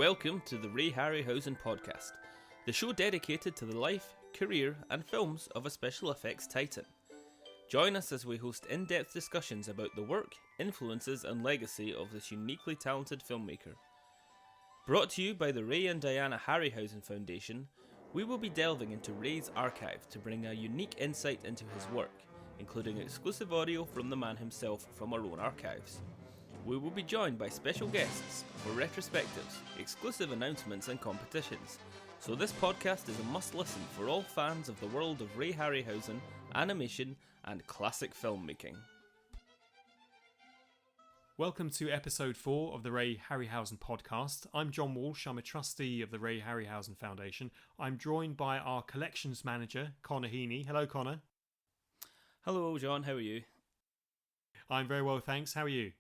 Welcome to the Ray Harryhausen Podcast, the show dedicated to the life, career and films of a special effects titan. Join us as we host in-depth discussions about the work, influences and legacy of this uniquely talented filmmaker. Brought to you by the Ray and Diana Harryhausen Foundation, we will be delving into Ray's archive to bring a unique insight into his work, including exclusive audio from the man himself from our own archives. We will be joined by special guests for retrospectives, exclusive announcements and competitions. So this podcast is a must-listen for all fans of the world of Ray Harryhausen, animation and classic filmmaking. Welcome to episode 4 of the Ray Harryhausen Podcast. I'm John Walsh. I'm a trustee of the Ray Harryhausen Foundation. I'm joined by our collections manager, Connor Heaney. Hello, Connor. Hello, John. How are you? I'm very well, thanks. How are you?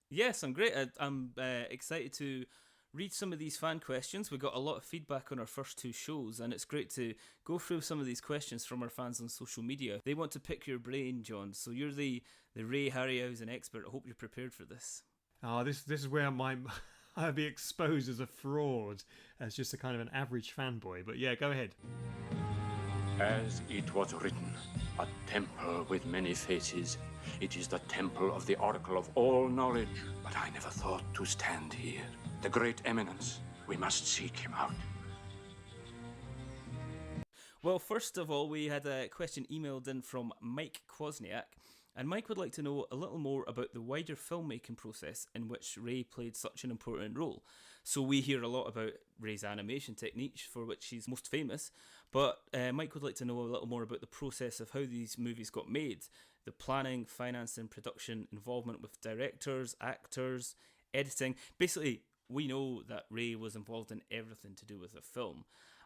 Yes, I'm great. I'm excited to read some of these fan questions. We got a lot of feedback on our first 2 shows, and it's great to go through some of these questions from our fans on social media. They want to pick your brain, John, so you're the Ray Harryhausen expert. I hope you're prepared for this. This is where I'll be exposed as a fraud, as just a kind of an average fanboy. But yeah, go ahead. As it was written, a temple with many faces. It is the temple of the oracle of all knowledge. But I never thought to stand here. The great eminence, we must seek him out. Well, first of all, we had a question emailed in from Mike Kwasniak, and Mike would like to know a little more about the wider filmmaking process in which Ray played such an important role. So we hear a lot about Ray's animation techniques, for which he's most famous, but Mike would like to know a little more about the process of how these movies got made, the planning, financing, production, involvement with directors, actors, editing. Basically, we know that Ray was involved in everything to do with the film,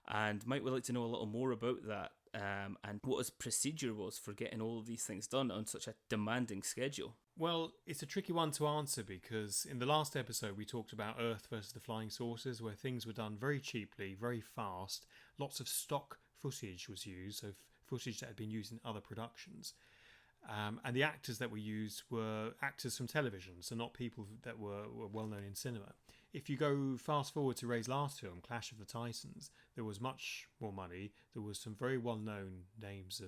and Mike would like to know a little more about that and what his procedure was for getting all of these things done on such a demanding schedule. Well, it's a tricky one to answer because in the last episode we talked about Earth versus the Flying Saucers, where things were done very cheaply, very fast. Lots of stock footage was used, so footage that had been used in other productions. And the actors that were used were actors from television, so not people that were well known in cinema. If you go fast forward to Ray's last film, Clash of the Titans, there was much more money. There was some very well known names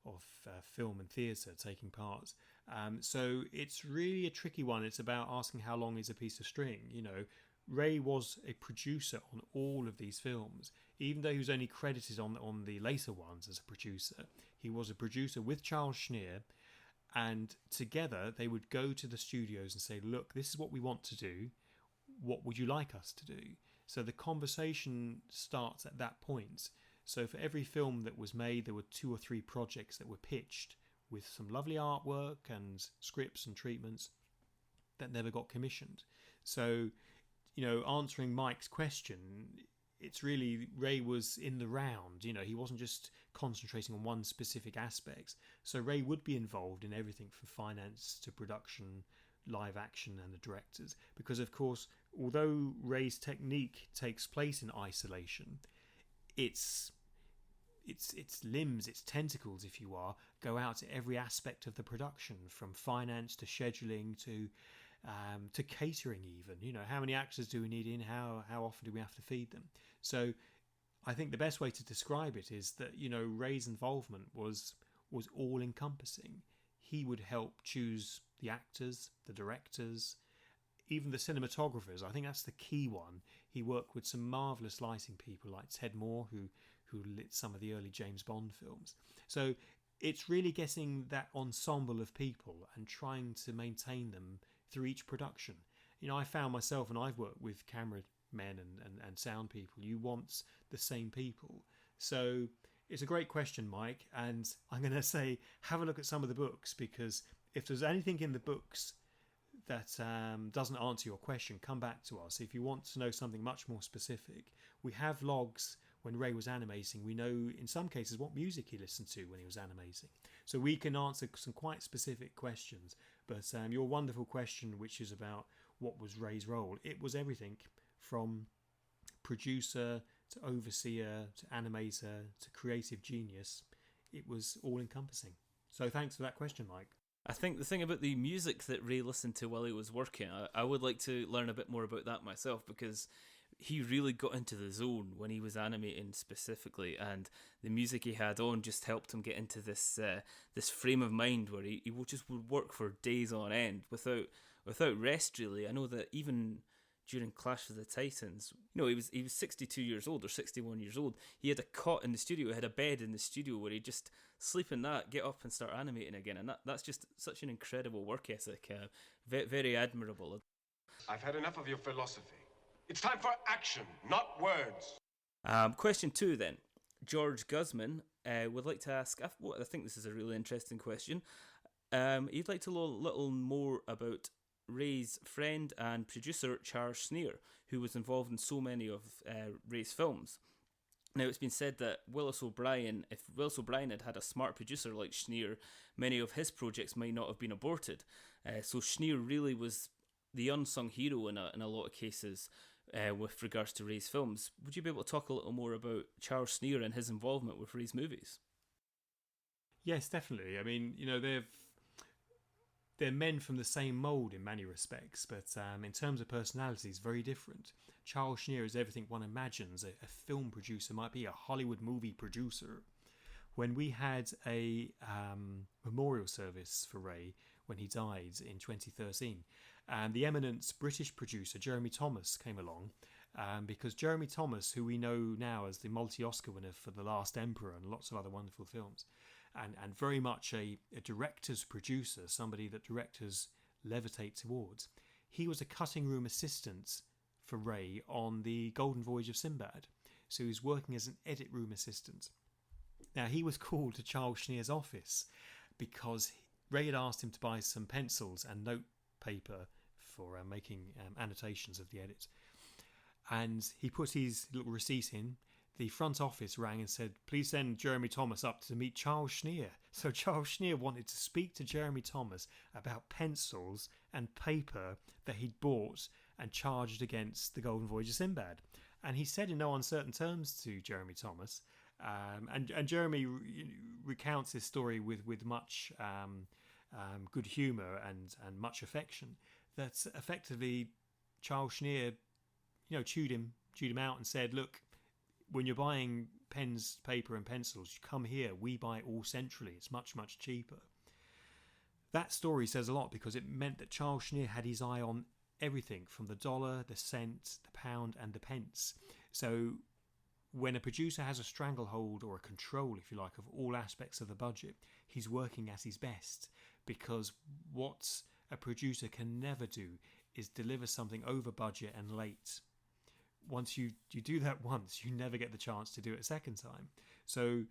of film and theatre taking part. So it's really a tricky one. It's about asking how long is a piece of string. You know, Ray was a producer on all of these films, even though he was only credited on the later ones as a producer. He was a producer with Charles Schneer, and together they would go to the studios and say, look, this is what we want to do. What would you like us to do? So the conversation starts at that point. So for every film that was made, there were 2 or 3 projects that were pitched with some lovely artwork and scripts and treatments that never got commissioned. So, you know, answering Mike's question, it's really Ray was in the round. You know, he wasn't just concentrating on one specific aspect. So Ray would be involved in everything from finance to production, live action and the directors, because of course, although Ray's technique takes place in isolation, its limbs, its tentacles, if you are, go out to every aspect of the production, from finance to scheduling to catering even. You know, how many actors do we need in? How often do we have to feed them? So I think the best way to describe it is that, you know, Ray's involvement was all encompassing. He would help choose the actors, the directors, even the cinematographers. I think that's the key one. He worked with some marvellous lighting people like Ted Moore, who lit some of the early James Bond films. So it's really getting that ensemble of people and trying to maintain them through each production. You know, I found myself, and I've worked with cameramen and sound people, you want the same people. So it's a great question, Mike, and I'm going to say have a look at some of the books, because if there's anything in the books that doesn't answer your question, come back to us. If you want to know something much more specific, we have logs when Ray was animating. We know in some cases what music he listened to when he was animating. So we can answer some quite specific questions. But your wonderful question, which is about what was Ray's role, it was everything from producer to overseer to animator to creative genius. It was all encompassing. So thanks for that question, Mike. I think the thing about the music that Ray listened to while he was working, I would like to learn a bit more about that myself, because he really got into the zone when he was animating specifically, and the music he had on just helped him get into this frame of mind where he just would work for days on end without rest, really. I know that even during Clash of the Titans, he was 62 years old or 61 years old. He had a cot in the studio, he had a bed in the studio where he'd just sleep in that, get up and start animating again, and that's just such an incredible work ethic, very admirable. I've had enough of your philosophy. It's time for action, not words. Question 2 then. George Guzman would like to ask, I think this is a really interesting question. He'd like to know a little more about Ray's friend and producer Charles Schneer, who was involved in so many of Ray's films. Now, it's been said that if Willis OBrien had a smart producer like Schneer, many of his projects might not have been aborted. So Schneer really was the unsung hero in a lot of cases with regards to Ray's films. Would you be able to talk a little more about Charles Schneer and his involvement with Ray's movies? Yes, definitely. I mean, they're men from the same mould in many respects, but in terms of personalities, very different. Charles Schneer is everything one imagines a film producer might be, a Hollywood movie producer. When we had a memorial service for Ray when he died in 2013, the eminent British producer Jeremy Thomas came along, because Jeremy Thomas, who we know now as the multi-Oscar winner for The Last Emperor and lots of other wonderful films, and very much a director's producer, somebody that directors levitate towards, he was a cutting room assistant for Ray on The Golden Voyage of Sinbad. So he was working as an edit room assistant. Now, he was called to Charles Schneer's office because Ray had asked him to buy some pencils and note paper for making annotations of the edits. And he put his little receipt in. The front office rang and said, please send Jeremy Thomas up to meet Charles Schneer. So Charles Schneer wanted to speak to Jeremy Thomas about pencils and paper that he'd bought and charged against The Golden Voyage of Sinbad. And he said in no uncertain terms to Jeremy Thomas, and Jeremy recounts his story with much good humour and much affection, that effectively Charles Schneer, chewed him out and said, look, when you're buying pens, paper and pencils, you come here, we buy it all centrally, it's much, much cheaper. That story says a lot because it meant that Charles Schneer had his eye on everything from the dollar, the cent, the pound and the pence. So when a producer has a stranglehold or a control, if you like, of all aspects of the budget, he's working at his best, because what a producer can never do is deliver something over budget and late. Once you do that once, you never get the chance to do it a second time. So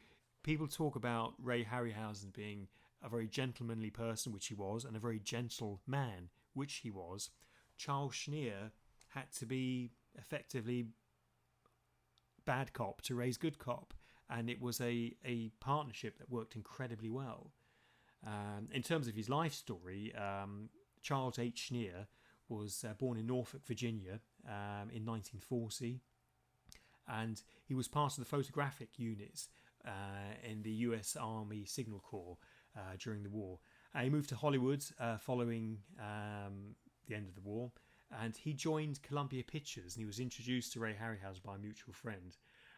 people talk about Ray Harryhausen being a very gentlemanly person, which he was, and a very gentle man, which he was. Charles Schneer had to be effectively bad cop to Ray's good cop, and it was a partnership that worked incredibly well. In terms of his life story, Charles H. Schneer was born in Norfolk, Virginia in 1940, and he was part of the photographic units in the US Army Signal Corps during the war. He moved to Hollywood following the end of the war, and he joined Columbia Pictures, and he was introduced to Ray Harryhausen by a mutual friend,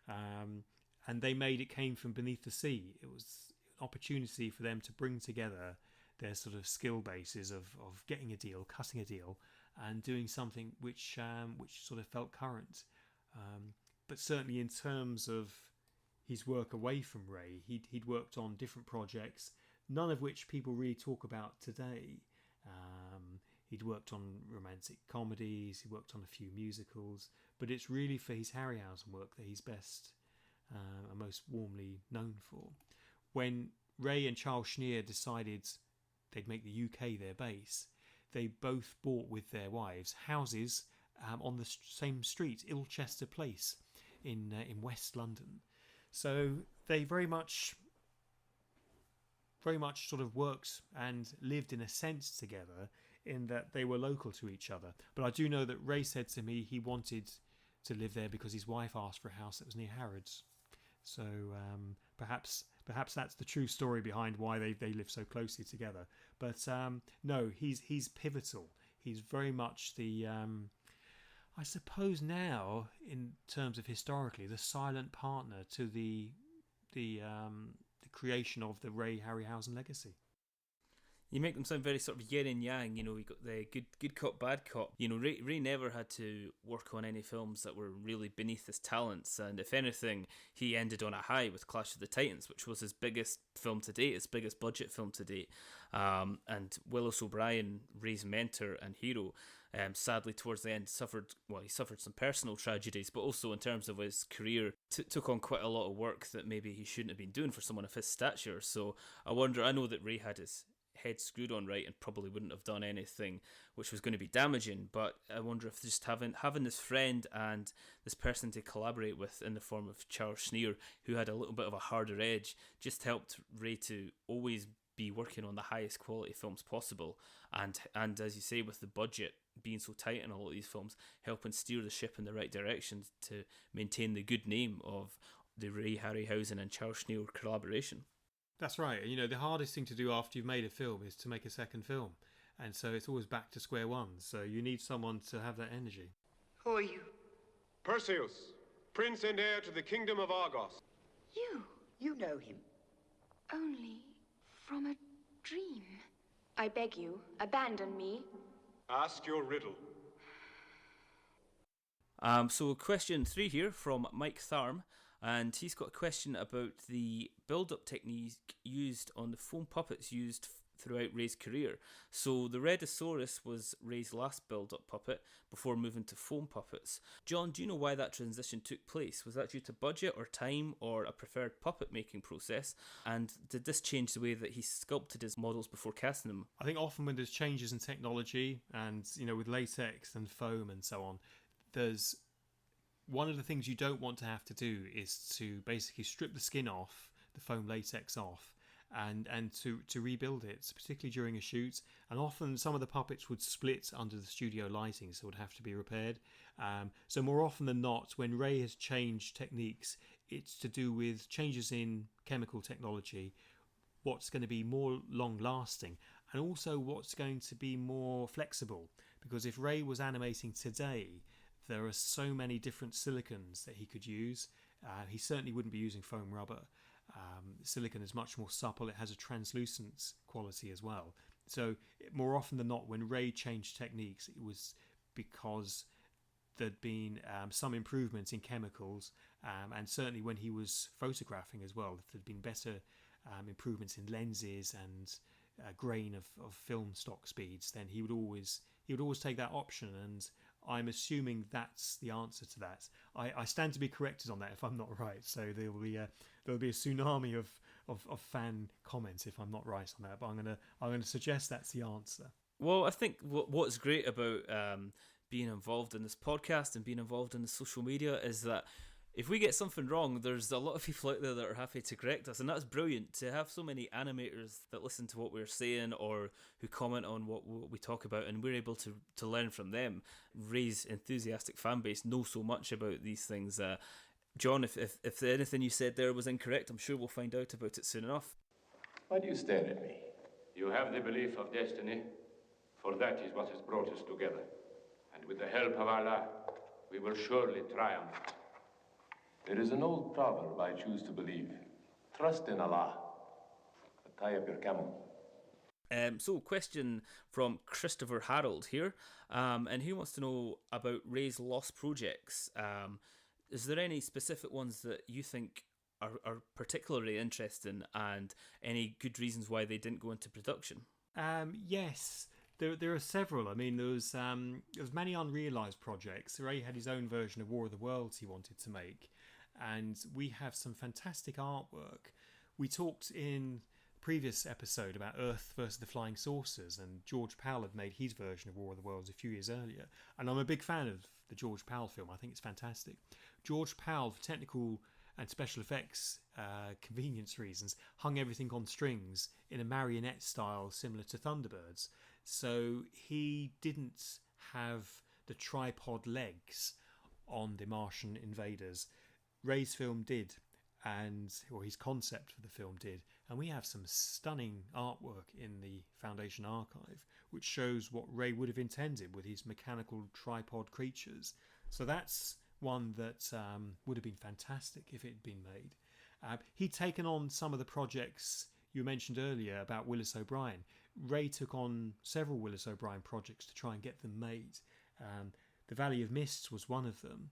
and they made It Came From Beneath the Sea. It was an opportunity for them to bring together their sort of skill bases of getting a deal, cutting a deal, and doing something which sort of felt current. But certainly in terms of his work away from Ray, he'd worked on different projects, none of which people really talk about today. He'd worked on romantic comedies, he worked on a few musicals, but it's really for his Harryhausen work that he's best and most warmly known for. When Ray and Charles Schneer decided they'd make the UK their base, they both bought with their wives houses on the same street, Ilchester Place, in West London. So they very much sort of worked and lived in a sense together, in that they were local to each other. But I do know that Ray said to me he wanted to live there because his wife asked for a house that was near Harrods. So perhaps that's the true story behind why they live so closely together. But no, he's pivotal. He's very much the I suppose now, in terms of historically, the silent partner to the creation of the Ray Harryhausen legacy. You make them sound very sort of yin and yang. You know, we got the good cop, bad cop. You know, Ray never had to work on any films that were really beneath his talents, and if anything, he ended on a high with Clash of the Titans, which was his biggest film to date, his biggest budget film to date. And Willis OBrien, Ray's mentor and hero, sadly towards the end he suffered some personal tragedies, but also in terms of his career, took on quite a lot of work that maybe he shouldn't have been doing for someone of his stature. So I know that Ray had his head screwed on right and probably wouldn't have done anything which was going to be damaging, but I wonder if just having this friend and this person to collaborate with in the form of Charles Schneer, who had a little bit of a harder edge, just helped Ray to always be working on the highest quality films possible, and as you say, with the budget being so tight in a lot of these films, helping steer the ship in the right direction to maintain the good name of the Ray Harryhausen and Charles Schneer collaboration. That's right. You know, the hardest thing to do after you've made a film is to make a second film. And so it's always back to square one. So you need someone to have that energy. Who are you? Perseus, prince and heir to the kingdom of Argos. You know him. Only from a dream. I beg you, abandon me. Ask your riddle. So question 3 here from Mike Tharm, and he's got a question about the build-up technique used on the foam puppets used throughout Ray's career. So the Redosaurus was Ray's last build-up puppet before moving to foam puppets. John, do you know why that transition took place? Was that due to budget or time or a preferred puppet making process? And did this change the way that he sculpted his models before casting them? I think often when there's changes in technology and, you know, with latex and foam and so on, there's one of the things you don't want to have to do is to basically strip the skin off, the foam latex off, and to rebuild it, particularly during a shoot. And often some of the puppets would split under the studio lighting, so it would have to be repaired. So more often than not, when Ray has changed techniques, it's to do with changes in chemical technology, what's going to be more long-lasting, and also what's going to be more flexible. Because if Ray was animating today, there are so many different silicons that he could use. He certainly wouldn't be using foam rubber. Silicon is much more supple. It has a translucent quality as well. So more often than not, when Ray changed techniques, it was because there'd been some improvements in chemicals, and certainly when he was photographing as well, if there'd been better improvements in lenses and grain of film stock speeds, then he would always take that option. And I'm assuming that's the answer to that. I stand to be corrected on that if I'm not right. So there'll be a tsunami of fan comments if I'm not right on that. But I'm gonna suggest that's the answer. Well, I think what's great about being involved in this podcast and being involved in the social media is that if we get something wrong, there's a lot of people out there that are happy to correct us, and that's brilliant to have so many animators that listen to what we're saying or who comment on what we talk about, and we're able to learn from them. Ray's enthusiastic fan base know so much about these things. John, if anything you said there was incorrect, I'm sure we'll find out about it soon enough. Why do you stare at me? You have the belief of destiny, for that is what has brought us together. And with the help of Allah, we will surely triumph. There is an old proverb I choose to believe. Trust in Allah, but tie up your camel. So question from Christopher Harold here, and he wants to know about Ray's lost projects. Is there any specific ones that you think are particularly interesting, and any good reasons why they didn't go into production? Yes, there are several. I mean, there was many unrealised projects. Ray had his own version of War of the Worlds he wanted to make, and we have some fantastic artwork. We talked in the previous episode about Earth versus the Flying Saucers, and George Powell had made his version of War of the Worlds a few years earlier, and I'm a big fan of the George Powell film. I think it's fantastic. George Powell, for technical and special effects convenience reasons, hung everything on strings in a marionette style similar to Thunderbirds. So he didn't have the tripod legs on the Martian invaders. Ray's film did, or his concept for the film did, And we have some stunning artwork in the Foundation archive, which shows what Ray would have intended with his mechanical tripod creatures. So that's one that would have been fantastic if it had been made. He'd taken on some of the projects you mentioned earlier about Willis OBrien. Ray took on several Willis OBrien projects to try and get them made. The Valley of Mists was one of them,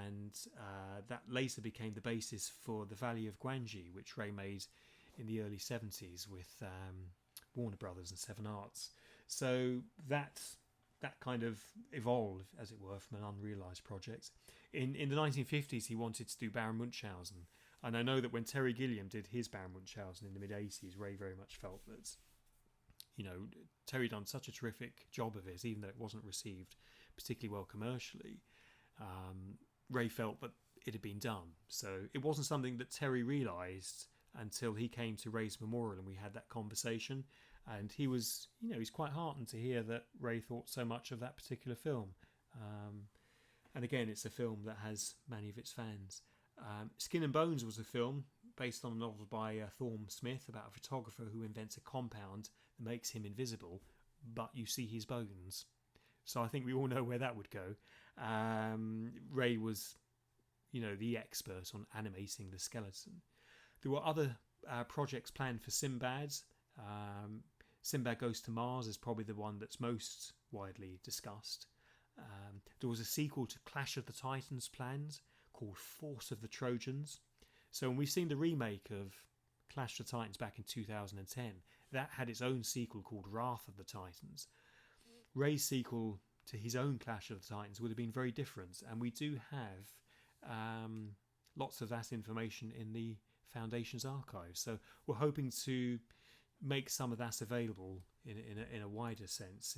and that later became the basis for the Valley of Gwangi, which Ray made in the early 70s with Warner Brothers and Seven Arts. So that kind of evolved, as it were, from an unrealised project. In the 1950s, he wanted to do Baron Munchausen, and I know that when Terry Gilliam did his Baron Munchausen in the mid-80s, Ray very much felt that, Terry done such a terrific job of it, even though it wasn't received particularly well commercially. Ray felt that it had been done. So it wasn't something that Terry realised until he came to Ray's memorial and we had that conversation. And he was, he's quite heartened to hear that Ray thought so much of that particular film. And again, it's a film that has many of its fans. Skin and Bones was a film based on a novel by Thorne Smith about a photographer who invents a compound that makes him invisible, but you see his bones. So I think we all know where that would go. Ray was, the expert on animating the skeleton. There were other projects planned for Sinbad. Sinbad Goes to Mars is probably the one that's most widely discussed. There was a sequel to Clash of the Titans planned called Force of the Trojans. So when we've seen the remake of Clash of the Titans back in 2010, that had its own sequel called Wrath of the Titans. Ray's sequel to his own Clash of the Titans would have been very different, and we do have lots of that information in the Foundation's archive. So we're hoping to make some of that available in a wider sense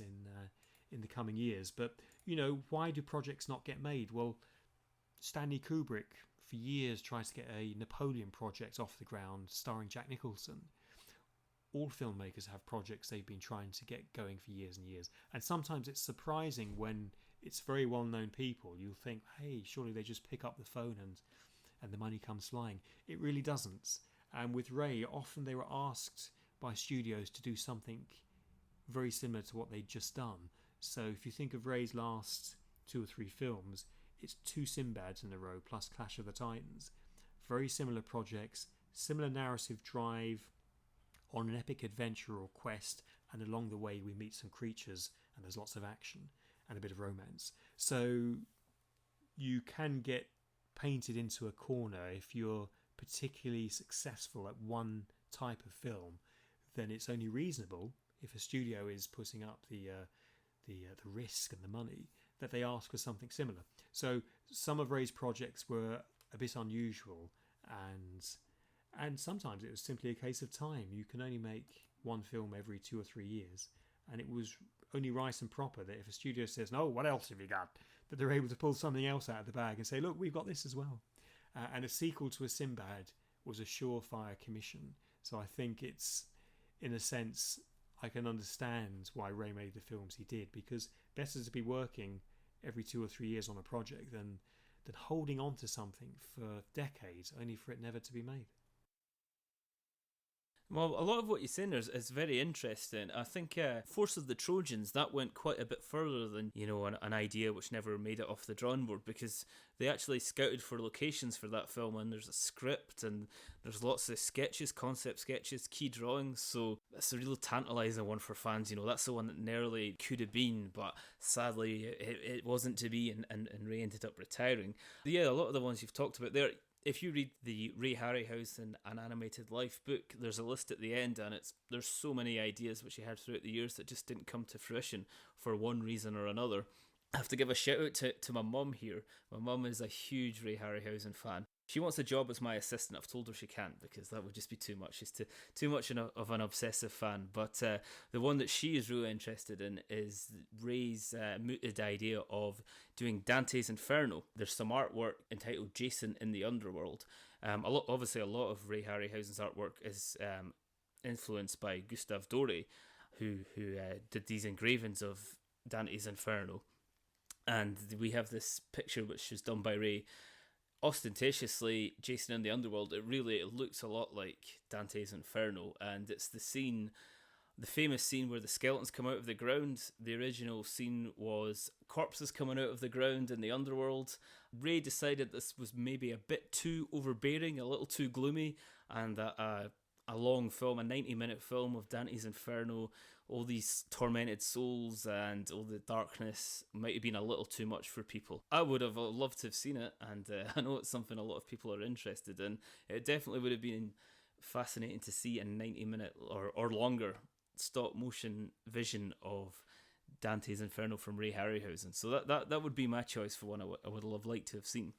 in the coming years. But why do projects not get made? Well, Stanley Kubrick for years tried to get a Napoleon project off the ground starring Jack Nicholson. All filmmakers have projects they've been trying to get going for years and years. And sometimes it's surprising when it's very well-known people. You'll think, hey, surely they just pick up the phone and the money comes flying. It really doesn't. And with Ray, often they were asked by studios to do something very similar to what they'd just done. So if you think of Ray's last 2 or 3 films, it's 2 Sinbads in a row plus Clash of the Titans. Very similar projects, similar narrative drive, on an epic adventure or quest, and along the way we meet some creatures and there's lots of action and a bit of romance. So you can get painted into a corner if you're particularly successful at one type of film. Then it's only reasonable, if a studio is putting up the risk and the money, that they ask for something similar. So some of Ray's projects were a bit unusual, and sometimes it was simply a case of time. You can only make one film every 2 or 3 years, and it was only right and proper that if a studio says, no, what else have you got, that they're able to pull something else out of the bag and say, look, we've got this as well. And a sequel to a Sinbad was a surefire commission. So I think it's, in a sense, I can understand why Ray made the films he did, because better to be working every 2 or 3 years on a project than holding on to something for decades only for it never to be made. Well, a lot of what you're saying is very interesting. I think Force of the Trojans, that went quite a bit further than, an idea which never made it off the drawing board, because they actually scouted for locations for that film, and there's a script and there's lots of sketches, concept sketches, key drawings. So that's a real tantalising one for fans. That's the one that nearly could have been, but sadly it wasn't to be, and Ray ended up retiring. Yeah, a lot of the ones you've talked about there, if you read the Ray Harryhausen An Animated Life book, there's a list at the end, and there's so many ideas which he had throughout the years that just didn't come to fruition for one reason or another. I have to give a shout out to my mum here. My mum is a huge Ray Harryhausen fan. She wants a job as my assistant. I've told her she can't, because that would just be too much. She's too much of an obsessive fan. But the one that she is really interested in is Ray's mooted idea of doing Dante's Inferno. There's some artwork entitled Jason in the Underworld. Obviously, a lot of Ray Harryhausen's artwork is influenced by Gustave Doré, who did these engravings of Dante's Inferno. And we have this picture which was done by Ray ostentatiously Jason in the Underworld, it looks a lot like Dante's Inferno, and it's the famous scene where the skeletons come out of the ground. The original scene was corpses coming out of the ground in the underworld. Ray decided this was maybe a bit too overbearing, a little too gloomy, and a long film, a 90-minute film of Dante's Inferno, all these tormented souls and all the darkness might have been a little too much for people. I would have loved to have seen it, and I know it's something a lot of people are interested in. It definitely would have been fascinating to see a 90-minute or longer stop motion vision of Dante's Inferno from Ray Harryhausen. So that would be my choice for one I would have liked to have seen.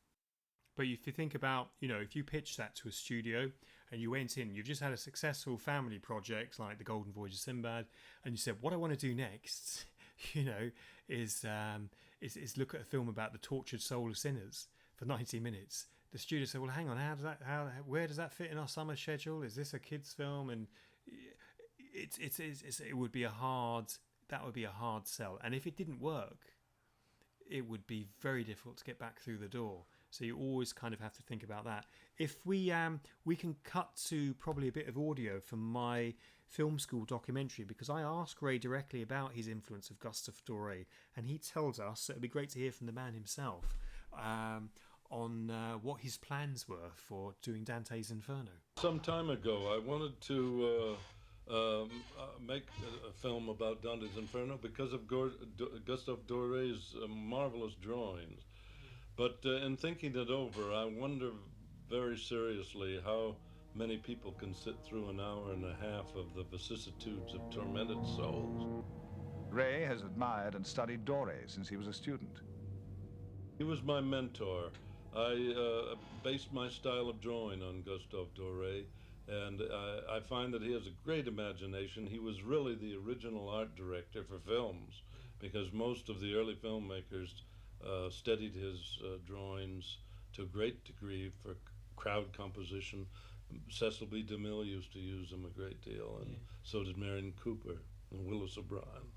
But if you think about, if you pitch that to a studio and you went in, you've just had a successful family project like The Golden Voyage of Sinbad, and you said, what I want to do next, is look at a film about the tortured soul of sinners for 90 minutes. The studio said, well, hang on, where does that fit in our summer schedule? Is this a kids' film? And it would be a hard sell. And if it didn't work, it would be very difficult to get back through the door. So you always kind of have to think about that. If we can cut to probably a bit of audio from my film school documentary, because I asked Ray directly about his influence of Gustave Doré, and he tells us, it'd be great to hear from the man himself, on what his plans were for doing Dante's Inferno. Some time ago, I wanted to make a film about Dante's Inferno because of Gustave Doré's marvelous drawings. But in thinking it over, I wonder very seriously how many people can sit through an hour and a half of the vicissitudes of tormented souls. Ray has admired and studied Doré since he was a student. He was my mentor. I based my style of drawing on Gustave Doré, and I find that he has a great imagination. He was really the original art director for films, because most of the early filmmakers studied his drawings to a great degree for crowd composition. Cecil B. DeMille used to use them a great deal, and so did Marion Cooper and Willis OBrien.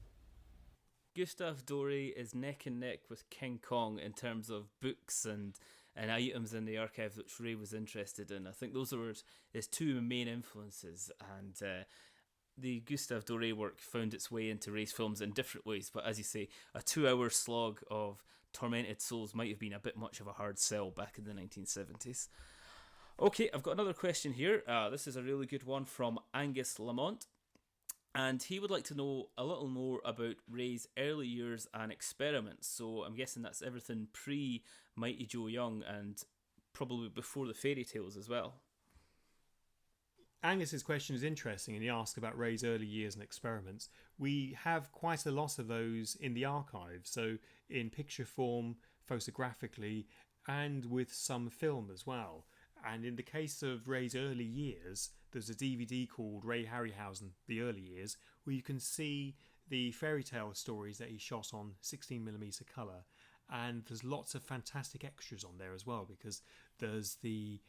Gustave Doré is neck and neck with King Kong in terms of books and items in the archive which Ray was interested in. I think those were his two main influences, and the Gustave Doré work found its way into Ray's films in different ways, but as you say, a 2-hour slog of tormented souls might have been a bit much of a hard sell back in the 1970s. Okay, I've got another question here. This is a really good one from Angus Lamont, and he would like to know a little more about Ray's early years and experiments. So I'm guessing that's everything pre-Mighty Joe Young and probably before the fairy tales as well. Angus's question is interesting, and he asked about Ray's early years and experiments. We have quite a lot of those in the archive, so in picture form, photographically, and with some film as well. And in the case of Ray's early years, there's a DVD called Ray Harryhausen, The Early Years, where you can see the fairy tale stories that he shot on 16mm colour. And there's lots of fantastic extras on there as well, because there's the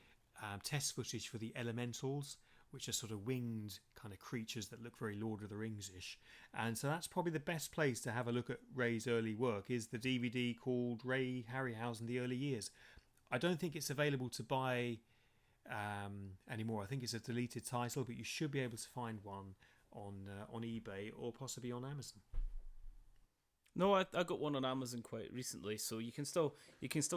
test footage for the elementals, which are sort of winged kind of creatures that look very Lord of the Rings-ish. And so that's probably the best place to have a look at Ray's early work, is the DVD called Ray Harryhausen, The Early Years. I don't think it's available to buy anymore. I think it's a deleted title, but you should be able to find one on eBay or possibly on Amazon. No, I got one on Amazon quite recently, so you can still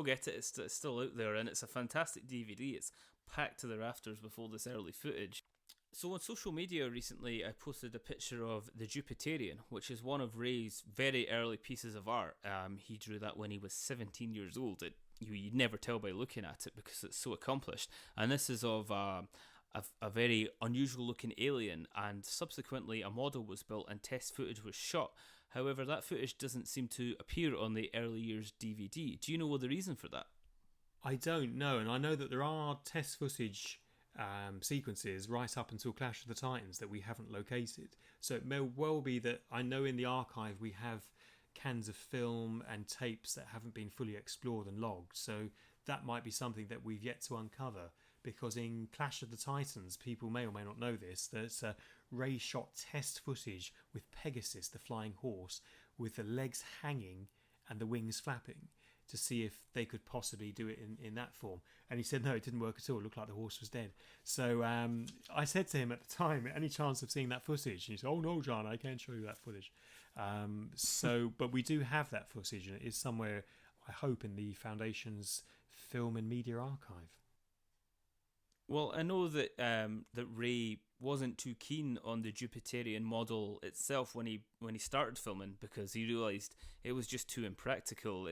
get it. It's still out there, and it's a fantastic DVD. It's packed to the rafters with all this early footage. So on social media recently, I posted a picture of The Jupiterian, which is one of Ray's very early pieces of art. He drew that when he was 17 years old. You'd never tell by looking at it because it's so accomplished. And this is of a very unusual looking alien, and subsequently a model was built and test footage was shot. However, that footage doesn't seem to appear on the early years DVD. Do you know the reason for that? I don't know, and I know that there are test footage sequences right up until Clash of the Titans that we haven't located. So it may well be that I know in the archive we have cans of film and tapes that haven't been fully explored and logged. So that might be something that we've yet to uncover, because in Clash of the Titans, people may or may not know this, that Ray shot test footage with Pegasus, the flying horse, with the legs hanging and the wings flapping, to see if they could possibly do it in that form. And he said no, it didn't work at all. It looked like the horse was dead. So I said to him at the time, any chance of seeing that footage? And he said, oh no, John, I can't show you that footage. But we do have that footage, and it is somewhere, I hope, in the Foundation's Film and Media Archive. Well, I know that that Ray wasn't too keen on the Jupiterian model itself when he started filming, because he realised it was just too impractical.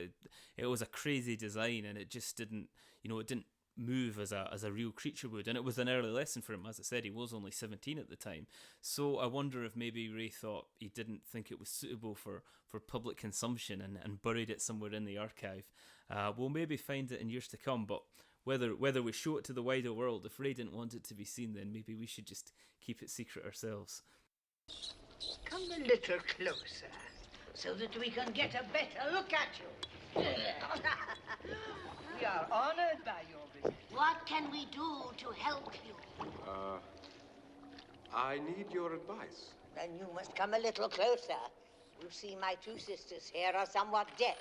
It was a crazy design, and it just didn't, it didn't move as a real creature would. And it was an early lesson for him. As I said, he was only 17 at the time. So I wonder if maybe Ray thought he didn't think it was suitable for public consumption and buried it somewhere in the archive. We'll maybe find it in years to come, but whether we show it to the wider world, if Ray didn't want it to be seen, then maybe we should just keep it secret ourselves. Come a little closer, so that we can get a better look at you. We are honored by your visit. What can we do to help you? I need your advice. Then you must come a little closer. You see, my two sisters here are somewhat deaf.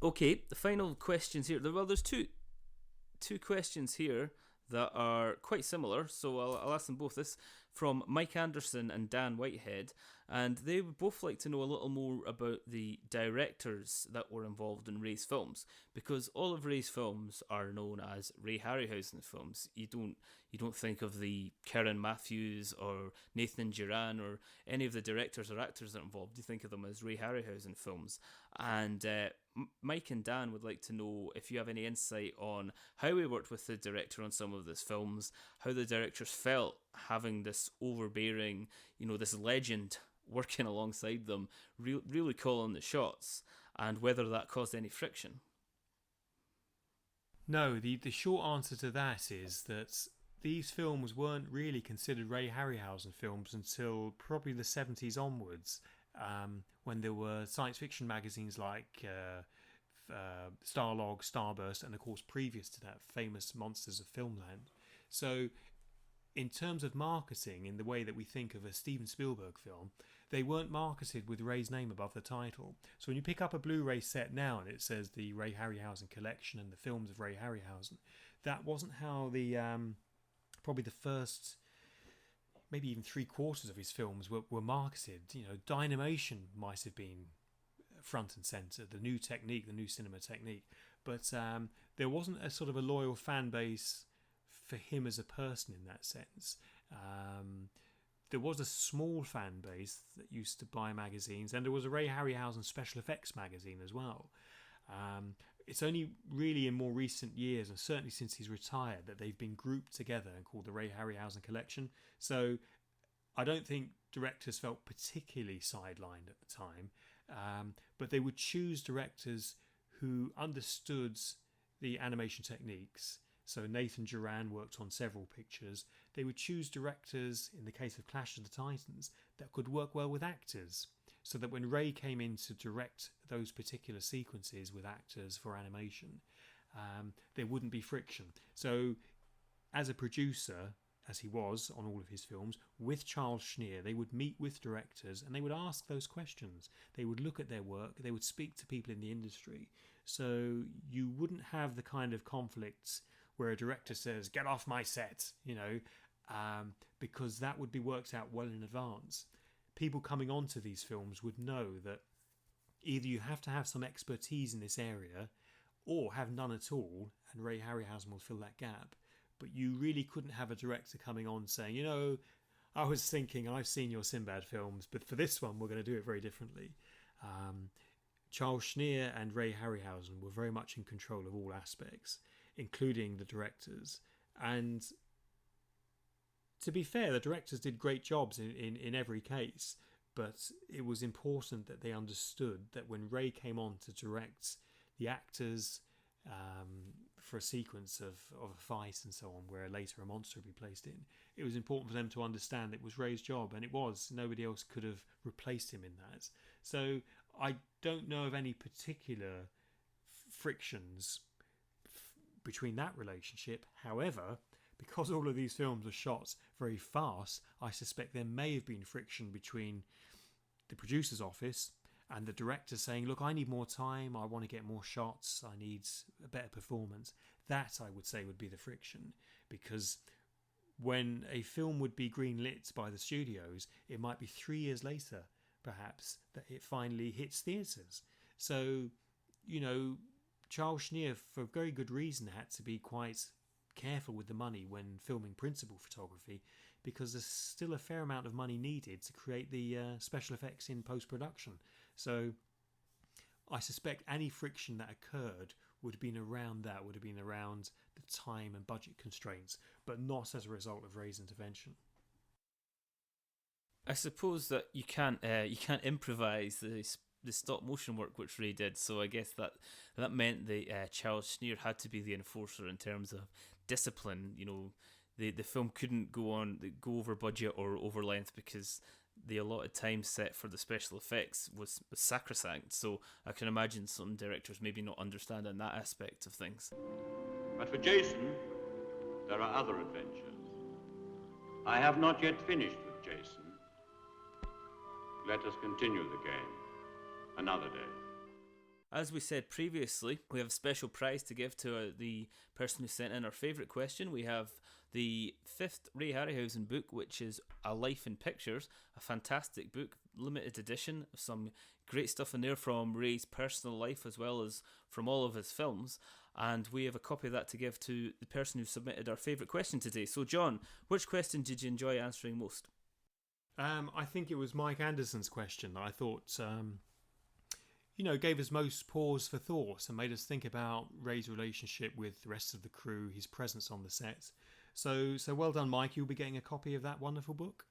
Okay, the final questions here. Well, there's two questions here that are quite similar, so I'll ask them both. This from Mike Anderson and Dan Whitehead, and they would both like to know a little more about the directors that were involved in Ray's films, because all of Ray's films are known as Ray Harryhausen films. You don't think of the Karen Matthews or Nathan Duran or any of the directors or actors that are involved. You think of them as Ray Harryhausen films. And Mike and Dan would like to know if you have any insight on how we worked with the director on some of these films, how the directors felt having this overbearing, this legend working alongside them, really calling the shots, and whether that caused any friction. No, the short answer to that is that these films weren't really considered Ray Harryhausen films until probably the 70s onwards, when there were science fiction magazines like Starlog, Starburst, and of course previous to that, famous Monsters of Filmland. So in terms of marketing, in the way that we think of a Steven Spielberg film, they weren't marketed with Ray's name above the title. So when you pick up a Blu-ray set now and it says the Ray Harryhausen collection and the films of Ray Harryhausen, that wasn't how the probably the first, maybe even 3/4 of his films were marketed. Dynamation might have been front and centre, the new technique, the new cinema technique, but there wasn't a sort of a loyal fan base for him as a person in that sense. There was a small fan base that used to buy magazines, and there was a Ray Harryhausen special effects magazine as well. It's only really in more recent years, and certainly since he's retired, that they've been grouped together and called the Ray Harryhausen Collection. So I don't think directors felt particularly sidelined at the time, but they would choose directors who understood the animation techniques. So Nathan Duran worked on several pictures. They would choose directors, in the case of Clash of the Titans, that could work well with actors, so that when Ray came in to direct those particular sequences with actors for animation, there wouldn't be friction. So as a producer, as he was on all of his films, with Charles Schneer, they would meet with directors and they would ask those questions. They would look at their work, they would speak to people in the industry. So you wouldn't have the kind of conflicts where a director says, "Get off my set," because that would be worked out well in advance. People coming onto these films would know that either you have to have some expertise in this area or have none at all, and Ray Harryhausen will fill that gap. But you really couldn't have a director coming on saying, I was thinking, I've seen your Sinbad films, but for this one, we're going to do it very differently. Charles Schneer and Ray Harryhausen were very much in control of all aspects, including the directors. And to be fair, the directors did great jobs in every case, but it was important that they understood that when Ray came on to direct the actors for a sequence of a fight and so on, where later a monster would be placed in, it was important for them to understand it was Ray's job, and it was. Nobody else could have replaced him in that. So I don't know of any particular frictions between that relationship. However, because all of these films are shot very fast, I suspect there may have been friction between the producer's office and the director saying, look, I need more time, I want to get more shots, I need a better performance. That, I would say, would be the friction, because when a film would be greenlit by the studios, it might be 3 years later, perhaps, that it finally hits theatres. So, Charles Schneer, for very good reason, had to be quite careful with the money when filming principal photography, because there's still a fair amount of money needed to create the special effects in post-production. So I suspect any friction that occurred would have been around the time and budget constraints, but not as a result of Ray's intervention. I suppose that you can't improvise the stop motion work which Ray did, so I guess that meant that Charles Schneer had to be the enforcer in terms of discipline. The film couldn't go over budget or over length, because the allotted time set for the special effects was sacrosanct. So I can imagine some directors maybe not understanding that aspect of things. But for Jason, there are other adventures. I have not yet finished with Jason. Let us continue the game another day. As we said previously, we have a special prize to give to the person who sent in our favourite question. We have the 5th Ray Harryhausen book, which is A Life in Pictures, a fantastic book, limited edition, some great stuff in there from Ray's personal life as well as from all of his films. And we have a copy of that to give to the person who submitted our favourite question today. So John, which question did you enjoy answering most? I think it was Mike Anderson's question that I thought gave us most pause for thought and made us think about Ray's relationship with the rest of the crew, his presence on the set. So well done, Mike. You'll be getting a copy of that wonderful book.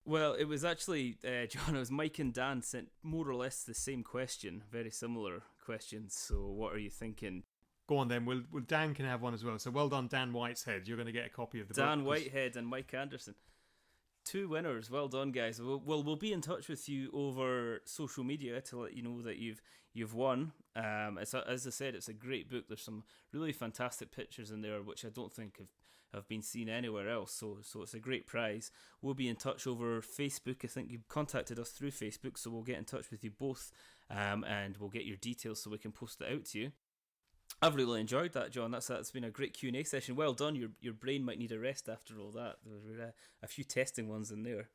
Well, it was actually, John, it was Mike and Dan sent more or less the same question, very similar questions. So what are you thinking? Go on then, well Dan can have one as well. So well done, Dan Whitehead. You're going to get a copy of the book. Dan Whitehead and Mike Anderson. 2 winners. Well done, guys. We'll be in touch with you over social media to let you know that you've won. As I said, it's a great book. There's some really fantastic pictures in there, which I don't think have been seen anywhere else. So it's a great prize. We'll be in touch over Facebook. I think you contacted us through Facebook, so we'll get in touch with you both, and we'll get your details so we can post it out to you. I've really enjoyed that, John. That's been a great Q&A session. Well done. Your brain might need a rest after all that. There were a few testing ones in there.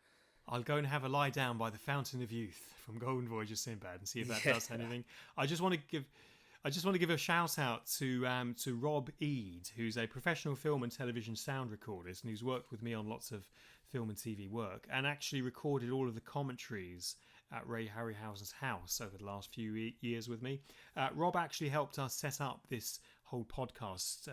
I'll go and have a lie down by the Fountain of Youth from Golden Voyage of Sinbad and see if that does anything. I just want to give a shout out to Rob Eade, who's a professional film and television sound recordist and who's worked with me on lots of film and TV work and actually recorded all of the commentaries at Ray Harryhausen's house over the last few years with me. Rob actually helped us set up this whole podcast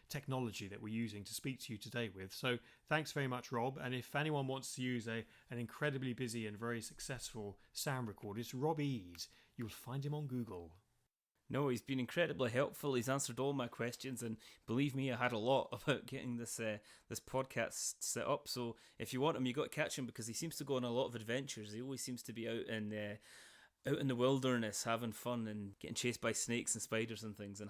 technology that we're using to speak to you today with. So thanks very much, Rob. And if anyone wants to use an incredibly busy and very successful sound recorder, it's Rob Eade. You'll find him on Google. No, he's been incredibly helpful. He's answered all my questions, and believe me, I had a lot about getting this podcast set up. So if you want him, you got to catch him because he seems to go on a lot of adventures. He always seems to be out in the wilderness, having fun and getting chased by snakes and spiders and things.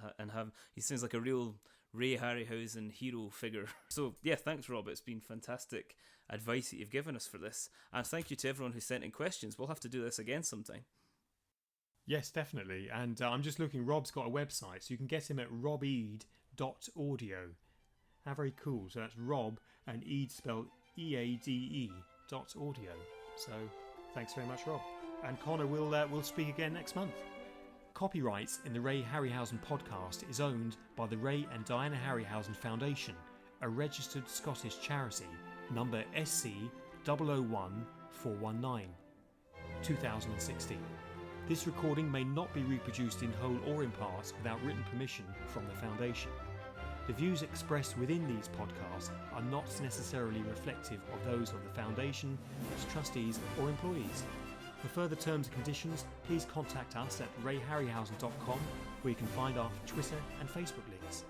He seems like a real Ray Harryhausen hero figure. So yeah, thanks, Rob. It's been fantastic advice that you've given us for this, and thank you to everyone who sent in questions. We'll have to do this again sometime. Yes, definitely. And I'm just looking, Rob's got a website, so you can get him at robeade.audio. How very cool. So that's Rob and Eade spelled EADE.audio. So thanks very much, Rob. And Connor, we'll speak again next month. Copyright in the Ray Harryhausen podcast is owned by the Ray and Diana Harryhausen Foundation, a registered Scottish charity, number SC 001419, 2016. This recording may not be reproduced in whole or in part without written permission from the Foundation. The views expressed within these podcasts are not necessarily reflective of those of the Foundation, its trustees or employees. For further terms and conditions, please contact us at rayharryhausen.com, where you can find our Twitter and Facebook links.